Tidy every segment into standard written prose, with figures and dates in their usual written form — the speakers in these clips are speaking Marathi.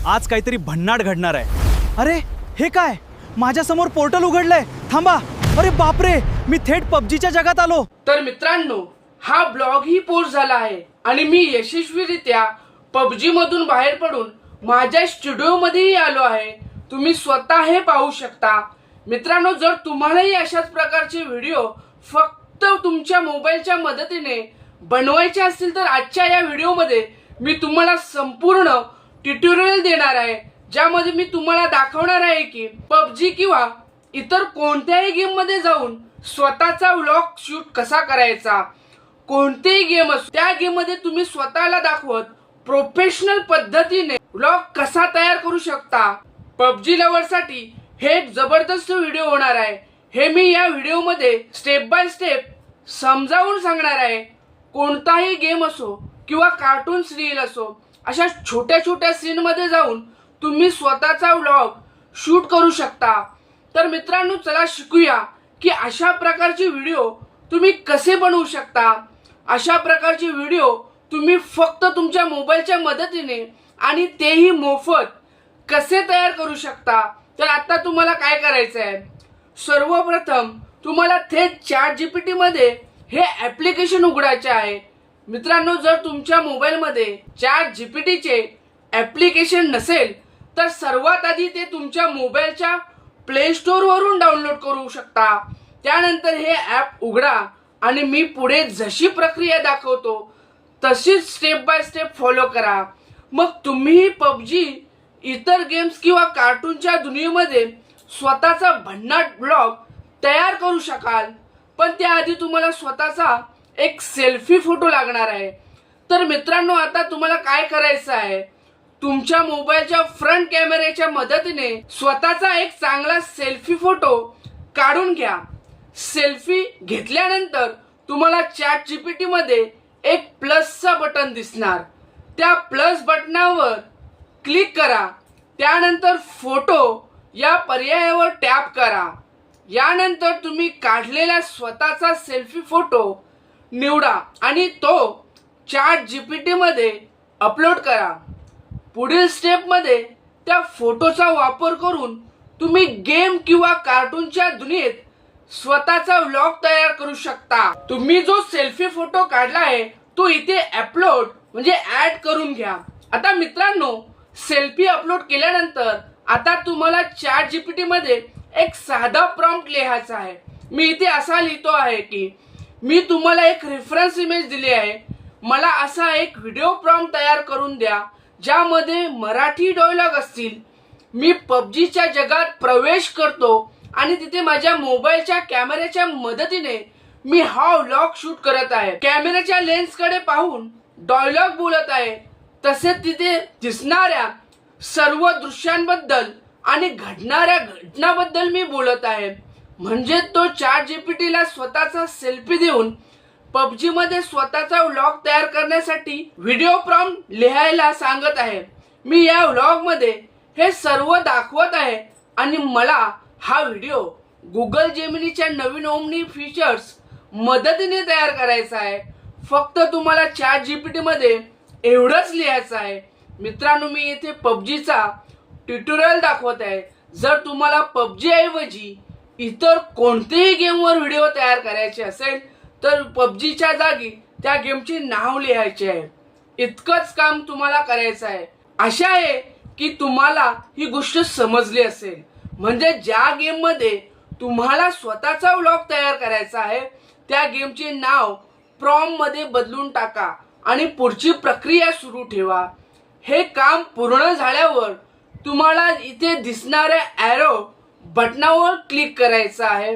आज काहीतरी भन्नाट घडणार आहे। अरे हे काय, माझ्या समोर पोर्टल उघडलंय। थांबा, अरे बापरे, मी थेट पबजीच्या जगात आलो। तर मित्रांनो, हा ब्लॉग ही पोस्ट झाला आहे आणि मी यशस्वीरित्या पबजी मधून बाहेर पडून माझ्या स्टुडिओ मध्येही आलो आहे। तुम्ही स्वतः हे पाहू शकता। मित्रांनो, जर तुम्हालाही अशाच प्रकारचे व्हिडिओ फक्त तुमच्या मोबाईलच्या मदतीने बनवायचे असतील तर आजच्या या व्हिडिओमध्ये मी तुम्हाला संपूर्ण ट्युटोरियल देणार आहे, ज्यामध्ये मी तुम्हाला दाखवणार आहे की पबजी किंवा इतर कोणत्याही गेम मध्ये जाऊन स्वतःचा व्लॉग शूट कसा करायचा। कोणतेही गेम असो, त्या गेम मध्ये तुम्ही स्वतःला दाखवत प्रोफेशनल पद्धतीने व्लॉग कसा तयार करू शकता। पबजी लव्हरसाठी हे एक जबरदस्त व्हिडिओ होणार आहे। हे मी या व्हिडिओ मध्ये स्टेप बाय स्टेप समजावून सांगणार आहे। कोणताही गेम असो किंवा कार्टून सिरियल असो, अशा छोट्या छोट्या सीन मध्ये जाऊन तुम्ही स्वतःचा व्लॉग शूट करू शकता। तर मित्रांनो, चला शिकूया की अशा प्रकारचे व्हिडिओ तुम्ही कसे बनवू शकता। अशा प्रकारचे व्हिडिओ तुम्ही फक्त तुमच्या मोबाईलच्या मदतीने आणि तेही मोफत कसे तयार करू शकता। तर आता तुम्हाला काय करायचं आहे, सर्वप्रथम तुम्हाला थेट ChatGPT मध्ये हे ऍप्लिकेशन उघडायचे आहे। मित्रांनो, जर तुमच्या मोबाईलमध्ये ChatGPTचे ऍप्लिकेशन नसेल तर सर्वात आधी ते तुमच्या मोबाईलच्या प्ले स्टोर वरून डाउनलोड करू शकता। त्यानंतर हे ऍप उघडा आणि मी पुढे जशी प्रक्रिया दाखवतो तशीच स्टेप बाय स्टेप फॉलो करा। मग तुम्ही पबजी, इतर गेम्स किंवा कार्टूनच्या दुनियेमध्ये स्वतःचा भन्नाट ब्लॉग तयार करू शकाल। पण त्याआधी तुम्हाला स्वतःचा एक सेल्फी फोटो लागणार आहे। तर मित्रांनो, आता तुम्हाला काय करायचं आहे, तुमच्या मोबाईलच्या फ्रंट कॅमेऱ्याच्या मदतीने स्वतःचा एक चांगला सेल्फी फोटो काढून घ्या। सेल्फी घेतल्यानंतर तुम्हाला ChatGPT मध्ये एक प्लसचा बटन दिसणार, त्या प्लस बटनावर क्लिक करा। त्यानंतर फोटो या पर्यायावर टॅप करा। यानंतर तुम्ही काढलेला स्वतःचा सेल्फी फोटो निवडा आणि तो ChatGPT मध्ये अपलोड करा। पुढील स्टेप मध्ये त्या फोटोचा वापर करून तुम्ही गेम किंवा कार्टूनच्या दुनियेत स्वतःचा व्लॉग तयार करू शकता। तुम्ही जो सेल्फी फोटो काढला आहे तो इथे अपलोड म्हणजे ऍड करून घ्या। आता मित्रांनो, सेल्फी अपलोड केल्यानंतर आता तुम्हाला ChatGPT मध्ये एक साधा प्रॉम्प्ट लिहायचा आहे। मी इथे असा लिहितो आहे की मी तुम्हाला एक रेफरन्स इमेज दिली आहे, मला असा एक व्हिडिओ प्रॉम्प्ट तयार करून द्या ज्यामध्ये मराठी डायलॉग असतील। मी पबजीच्या जगात प्रवेश करतो आणि तिथे माझ्या मोबाईलच्या कॅमेऱ्याच्या मदतीने मी हा व्लॉग शूट करत आहे। कॅमेऱ्याच्या लेन्सकडे पाहून डायलॉग बोलत आहे, तसेच तिथे दिसणाऱ्या सर्व दृश्यांबद्दल आणि घडणाऱ्या घटनाबद्दल मी बोलत आहे। म्हणजे तो ChatGPT ला स्वतःचा सेल्फी देऊन पबजी मध्ये स्वतःचा व्लॉग तयार करण्यासाठी व्हिडिओ प्रॉम्प्ट लिहायला सांगत आहे। मी या व्लॉग मध्ये हे सर्व दाखवत आहे आणि मला हा व्हिडिओ गुगल जेमिनीच्या नवीन ओमनी फीचर्स मदतीने तयार करायचा आहे। फक्त तुम्हाला ChatGPT मध्ये एवढंच लिहायचं आहे। मित्रांनो, मी येथे पबजीचा ट्युटोरियल दाखवत आहे। जर तुम्हाला पबजी ऐवजी इतर कोणतेही गेमवर व्हिडिओ तयार करायचे असेल तर पबजीच्या जागी त्या गेमचे नाव लिहायचे आहे। इतकंच काम तुम्हाला करायचं आहे। आशा आहे की तुम्हाला ही गोष्ट समजली असेल। म्हणजे ज्या गेम मध्ये तुम्हाला स्वतःचा व्लॉग तयार करायचा आहे त्या गेमचे नाव प्रॉम्प्ट मध्ये बदलून टाका आणि पुढची प्रक्रिया सुरू ठेवा। हे काम पूर्ण झाल्यावर तुम्हाला इथे दिसणाऱ्या ॲरो बटनावर क्लिक करायचं आहे।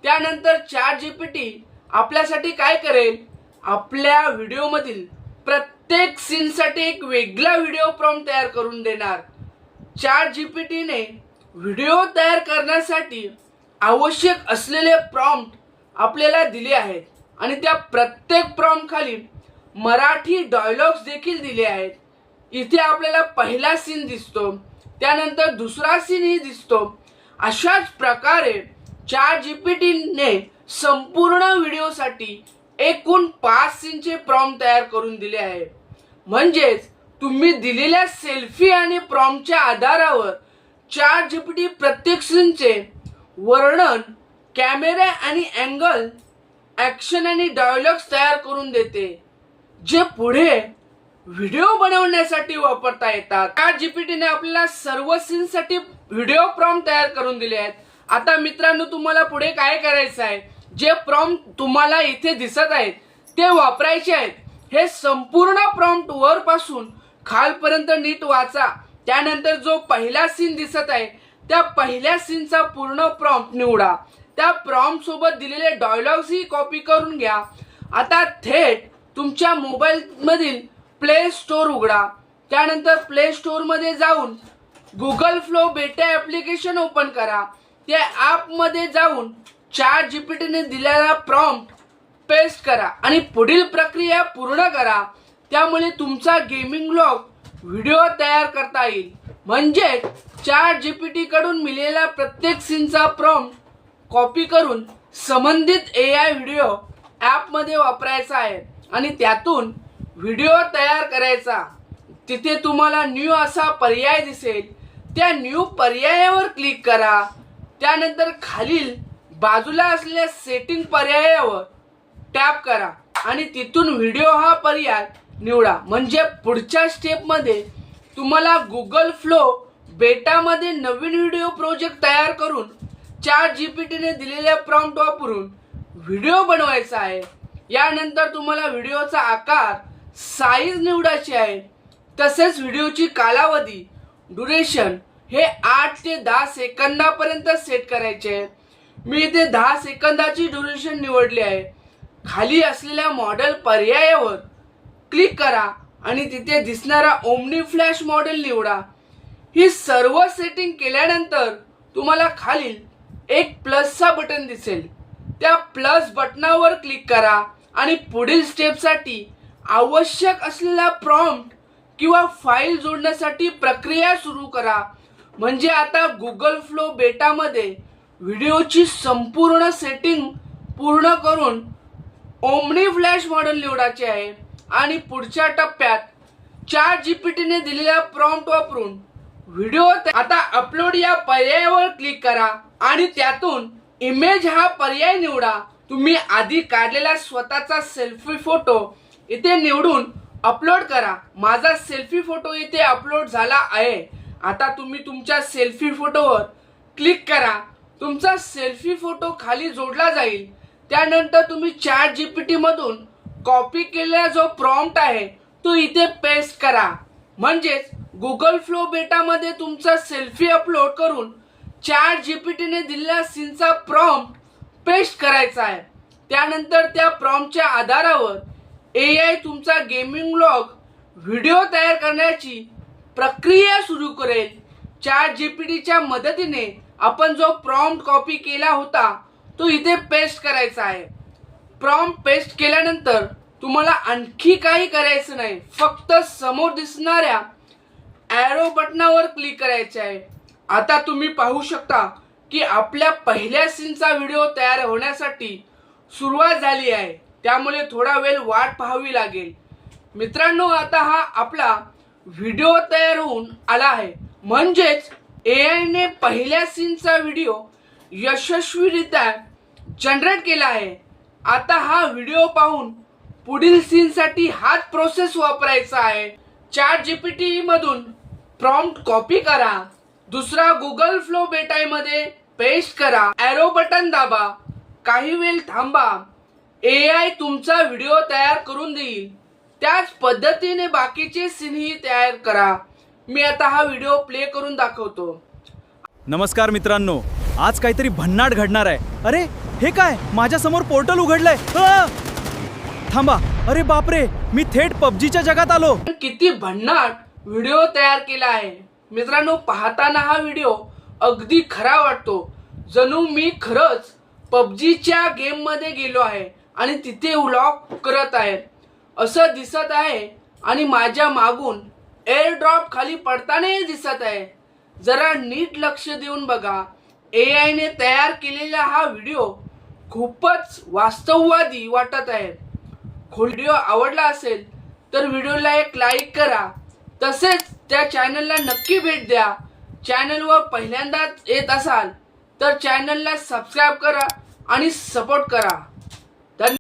त्यानंतर ChatGPT आपल्यासाठी काय करेल, आपल्या व्हिडिओ मधील प्रत्येक सीन साठी एक वेगळा व्हिडिओ प्रॉम्प्ट तयार करून देणार। ChatGPT ने व्हिडिओ तयार करण्यासाठी आवश्यक असलेले प्रॉम्प्ट आपल्याला दिले आहेत आणि त्या प्रत्येक प्रॉम्प्ट खाली मराठी डायलॉग्स देखील दिले आहेत। इथे आपल्याला पहिला सीन दिसतो, त्यानंतर दुसरा सीनही दिसतो। अशाच प्रकारे ChatGPT ने संपूर्ण व्हिडिओसाठी एकूण 5 सीनचे प्रॉम्प्ट तयार करून दिले आहे। म्हणजेच तुम्ही दिलेल्या सेल्फी आणि प्रॉम्प्टच्या आधारावर ChatGPT प्रत्येक सीनचे वर्णन, कॅमेरा आणि अँगल, ॲक्शन आणि डायलॉग्स तयार करून देते, जे पुढे व्हिडिओ बनवण्यासाठी वापरता येतात. ChatGPTने आपल्याला सर्व सीनसाठी व्हिडिओ प्रॉम्प्ट तयार करून दिले आहेत. आता मित्रांनो, तुम्हाला पुढे काय करायचं आहे, जे प्रॉम्प्ट तुम्हाला इथे दिसत आहेत ते वापरायचे आहेत. हे संपूर्ण प्रॉम्प्ट वरपासून खालपर्यंत नीट वाचा. त्यानंतर जो पहिला सीन दिसत आहे त्या पहिल्या सीनचा पूर्ण प्रॉम्प्ट निवडा. त्या प्रॉम्प्ट सोबत दिलेले डायलॉग्स ही कॉपी करून घ्या. आता थेट तुमच्या मोबाईल मधील प्ले स्टोअर उघडा. त्यानंतर प्ले स्टोअर मध्ये जाऊन गुगल फ्लो बेटा ऍप्लिकेशन ओपन करा. त्या ऍप मध्ये जाऊन ChatGPTने दिलेला प्रॉम्प्ट पेस्ट करा आणि पुढील प्रक्रिया पूर्ण करा. त्यामुळे तुमचा गेमिंग व्लॉग व्हिडिओ तयार करता येईल. म्हणजे ChatGPT कडून मिळालेला प्रत्येक सीनचा प्रॉम्प्ट कॉपी करून संबंधित AI व्हिडिओ ऍप मध्ये वापरायचा आहे आणि त्यातून व्हिडिओ तयार करायचा. तिथे तुम्हाला न्यू असा पर्याय दिसेल. त्या न्यू पर्यायावर क्लिक करा. त्यानंतर खालील बाजूला असलेल्या सेटिंग पर्यायावर टॅप करा आणि तिथून व्हिडिओ हा पर्याय निवडा. म्हणजे पुढच्या स्टेपमध्ये तुम्हाला गुगल फ्लो बेटामध्ये नवीन व्हिडिओ प्रोजेक्ट तयार करून ChatGPTने दिलेल्या प्रॉम्प्ट वापरून व्हिडिओ बनवायचा आहे. यानंतर तुम्हाला व्हिडिओचा आकार, साईज निवडायची आहे. तसेच व्हिडिओची कालावधी, ड्युरेशन हे 8 ते 10 सेकंदापर्यंत सेट करायचे. मी इथे 10 सेकंदाची ड्युरेशन निवडली आहे. खाली असलेल्या मॉडेल पर्यायावर क्लिक करा आणि तिथे दिसणारा ओमनी फ्लॅश मॉडेल निवडा. ही सर्व सेटिंग केल्यानंतर तुम्हाला खालील एक प्लसचा बटन दिसेल. त्या प्लस बटनावर क्लिक करा आणि पुढील स्टेपसाठी आवश्यक असलेला प्रॉम्प्ट किंवा फाईल जोडण्यासाठी प्रक्रिया सुरू करा. म्हणजे आता गुगल फ्लो बेटामध्ये व्हिडिओची संपूर्ण सेटिंग पूर्ण करून ओमनी फ्लॅश मॉडेल निवडायचे आहे आणि पुढच्या टप्प्यात ChatGPTने दिलेला प्रॉम्प्ट वापरून व्हिडिओ. आता अपलोड या पर्यायावर क्लिक करा आणि त्यातून इमेज हा पर्याय निवडा. तुम्ही आधी काढलेला स्वतःचा सेल्फी फोटो इथे निवडून अपलोड करा. माझा सेल्फी फोटो इथे अपलोड झाला आहे. आता तुम्ही तुमच्या सेल्फी फोटोवर क्लिक करा. तुमचा सेल्फी फोटो खाली जोडला जाईल. त्यानंतर तुम्ही ChatGPT मधून कॉपी केलेला जो प्रॉम्प्ट आहे तो इथे पेस्ट करा. म्हणजेच गुगल फ्लो बेटामध्ये तुमचा सेल्फी अपलोड करून ChatGPTने दिलेल्या सीनचा प्रॉम्प्ट पेस्ट करायचा आहे. त्यानंतर त्या प्रॉम्प्टच्या आधारावर AI तुमचा गेमिंग व्लॉग व्हिडिओ तयार करण्याची प्रक्रिया सुरू करेल. ChatGPTच्या मदतीने आपण जो प्रॉम्प्ट कॉपी केला होता तो इथे पेस्ट करायचा आहे. प्रॉम्प्ट पेस्ट केल्यानंतर तुम्हाला आणखी काही करायचं नाही. फक्त समोर दिसणाऱ्या ॲरो बटनावर क्लिक करायचे आहे. आता तुम्ही पाहू शकता की आपल्या पहिल्या सीनचा व्हिडिओ तयार होण्यासाठी सुरुवात झाली आहे. त्यामुळे थोडा वेळ वाट पाहावी लागेल. मित्रांनो, आता हा आपला व्हिडिओ तयार होऊन आला आहे. म्हणजेच AIने पहिल्या सीनचा व्हिडिओ यशस्वीरित्या जनरेट केला आहे. आता हा व्हिडिओ पाहून पुढील सीनसाठी हाच प्रोसेस वापरायचा आहे. ChatGPT मधून प्रॉम्प्ट कॉपी करा. दुसरा गुगल फ्लो बेटामध्ये पेस्ट करा. ॲरो बटन दाबा. काही वेळ थांबा. AI तुमचा व्हिडिओ तयार करून देईल. त्याच पद्धतीने बाकीचे सीनही तयार करा. मी आता हा व्हिडिओ प्ले करून दाखवतो. नमस्कार मित्रांनो, आज काहीतरी भन्नाट घडणार आहे. अरे हे काय, माझ्या समोर पोर्टल उघडलंय. थांबा. अरे बापरे, मी थेट पबजीच्या जगात आलो. किती भन्नाट व्हिडिओ तयार केला आहे. मित्रांनो, पाहताना हा व्हिडिओ अगदी खरा वाटतो. जणू मी खरंच पबजीच्या गेम मध्ये गेलो आहे आणि तिथे व्लॉग करत आहे असं दिसत आहे. आणि माझ्या मागून एअर ड्रॉप खाली पडतानाही दिसत आहे. जरा नीट लक्ष देऊन बघा. AIने तयार केलेला हा व्हिडिओ खूपच वास्तववादी वाटत आहे. व्हिडिओ आवडला असेल तर व्हिडिओला एक लाईक करा. तसेच त्या चॅनलला नक्की भेट द्या. चॅनलवर पहिल्यांदाच येत असाल तर चॅनलला सबस्क्राईब करा आणि सपोर्ट करा.